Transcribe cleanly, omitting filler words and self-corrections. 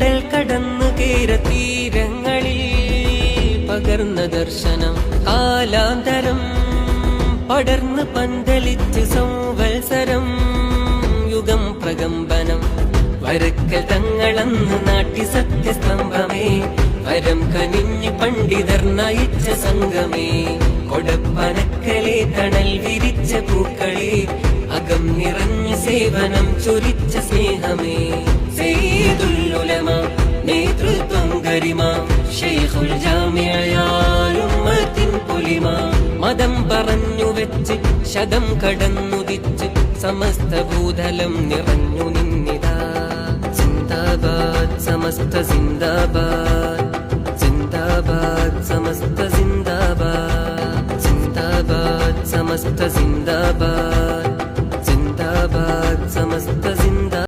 കടൽ കടന്നു തീരങ്ങളിൽ പകർന്ന ദർശനം കാലാന്തരം പടർന്ന് പന്തലിച്ച് സംവത്സരം യുഗം പ്രകമ്പനം വരക്കൽ തങ്ങളന്ന് നാട്ടി സത്യസ്തംഭമേ വരം കനിഞ്ഞ് പണ്ഡിതർ നയിച്ച സംഗമേ കൊടപ്പനക്കലെ തണൽ വിരിച്ച പൂക്കളെ അകം നിറഞ്ഞ സേവനം ചൊരിച്ച സ്നേഹമേ സയ്യിദുൽ ഉലമ നേതൃത്വം ഗരിമ ശൈഖുൽ ജാമിഅയാലുമ്മത്തിൻ പുലിമ മതം പറഞ്ഞു വെച്ച് ശതം കടന്നുദിച്ച് സമസ്ത ഭൂതലം നിറഞ്ഞു നിന്നിതാ സിന്ദാബാദ് സമസ്ത സിന്ദാബാദ് സിന്ദാബാദ് സമസ്ത സിന്ദാബാദ് സിന്ദാബാദ് സമസ്ത സിന്ദാബാദ്